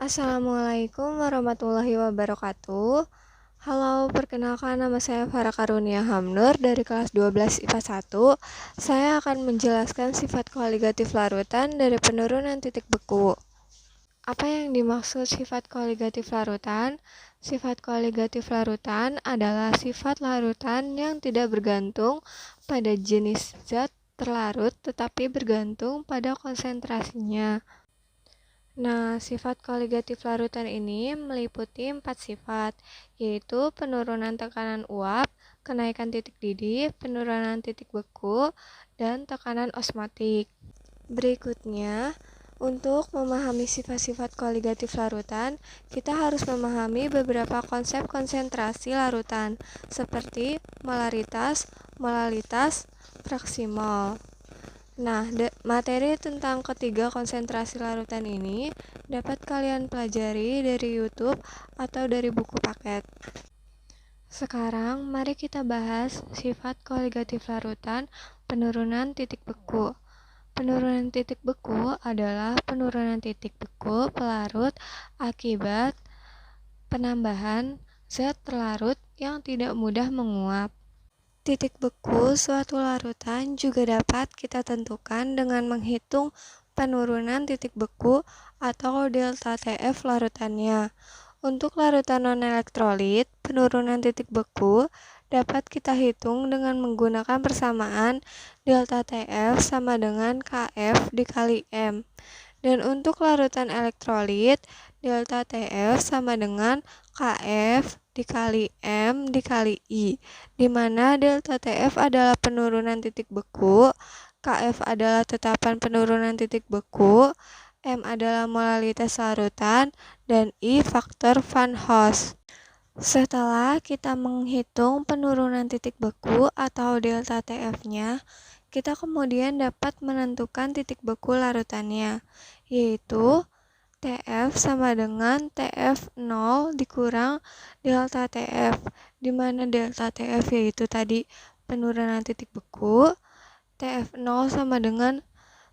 Assalamualaikum warahmatullahi wabarakatuh. Halo, perkenalkan nama saya Farah Karunia Hamnur dari kelas 12 IPA 1. Saya akan menjelaskan sifat koligatif larutan dari penurunan titik beku. Apa yang dimaksud sifat koligatif larutan? Sifat koligatif larutan adalah sifat larutan yang tidak bergantung pada jenis zat terlarut tetapi bergantung pada konsentrasinya. Nah, sifat koligatif larutan ini meliputi 4 sifat, yaitu penurunan tekanan uap, kenaikan titik didih, penurunan titik beku, dan tekanan osmotik. Berikutnya, untuk memahami sifat-sifat koligatif larutan, kita harus memahami beberapa konsep konsentrasi larutan, seperti molaritas, molalitas, fraksi mol. Nah, materi tentang ketiga konsentrasi larutan ini dapat kalian pelajari dari YouTube atau dari buku paket. Sekarang, mari kita bahas sifat koligatif larutan penurunan titik beku. Penurunan titik beku adalah penurunan titik beku pelarut akibat penambahan zat terlarut yang tidak mudah menguap. Titik beku suatu larutan juga dapat kita tentukan dengan menghitung penurunan titik beku atau delta TF larutannya. Untuk larutan non-elektrolit, penurunan titik beku dapat kita hitung dengan menggunakan persamaan delta TF sama dengan KF dikali M. Dan untuk larutan elektrolit, delta TF sama dengan KF dikali M dikali I, di mana delta TF adalah penurunan titik beku, KF adalah tetapan penurunan titik beku, M adalah molalitas larutan, dan I faktor Van Hoff. Setelah kita menghitung penurunan titik beku atau delta TF-nya, kita kemudian dapat menentukan titik beku larutannya, yaitu TF sama dengan TF0 dikurang delta TF, di mana delta TF yaitu tadi penurunan titik beku, TF0 sama dengan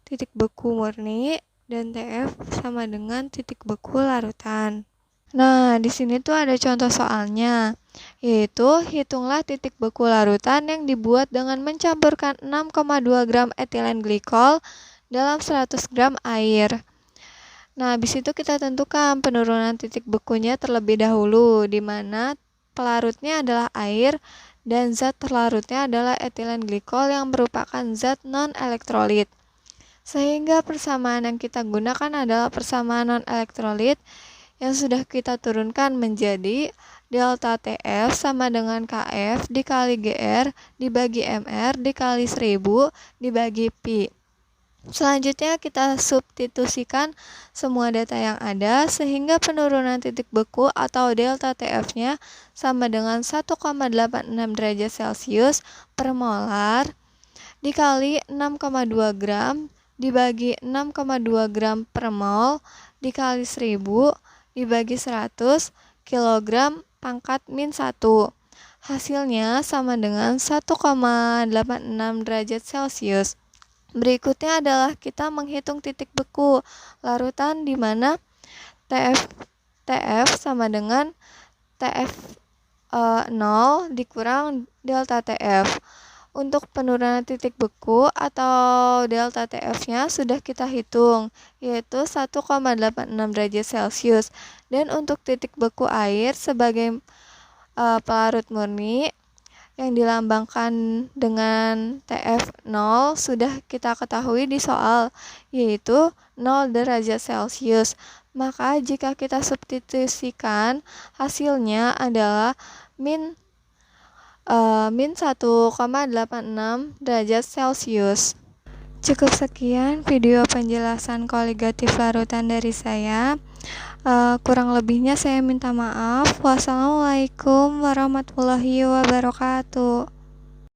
titik beku murni, dan TF sama dengan titik beku larutan. Nah, di sini tuh ada contoh soalnya, yaitu hitunglah titik beku larutan yang dibuat dengan mencampurkan 6,2 gram etilen glikol dalam 100 gram air. Nah, habis itu kita tentukan penurunan titik bekunya terlebih dahulu, di mana pelarutnya adalah air dan zat terlarutnya adalah etilen glikol yang merupakan zat non-elektrolit. Sehingga persamaan yang kita gunakan adalah persamaan non-elektrolit yang sudah kita turunkan menjadi delta TF sama dengan KF dikali GR dibagi MR dikali 1000 dibagi Pi. Selanjutnya kita substitusikan semua data yang ada sehingga penurunan titik beku atau delta TF-nya sama dengan 1,86 derajat Celcius per molar dikali 6,2 gram dibagi 6,2 gram per mol dikali 1000 dibagi 100 kg pangkat min 1. Hasilnya sama dengan 1,86 derajat Celcius. Berikutnya adalah kita menghitung titik beku larutan di mana TF sama dengan TF 0 dikurang delta TF. Untuk penurunan titik beku atau delta TF-nya sudah kita hitung, yaitu 1,86 derajat Celcius. Dan untuk titik beku air sebagai pelarut murni yang dilambangkan dengan TF0 sudah kita ketahui di soal, yaitu 0 derajat Celcius. Maka jika kita substitusikan, hasilnya adalah min 1,86 derajat Celcius. Cukup sekian video penjelasan koligatif larutan dari saya. Kurang lebihnya saya minta maaf. Wassalamualaikum warahmatullahi wabarakatuh.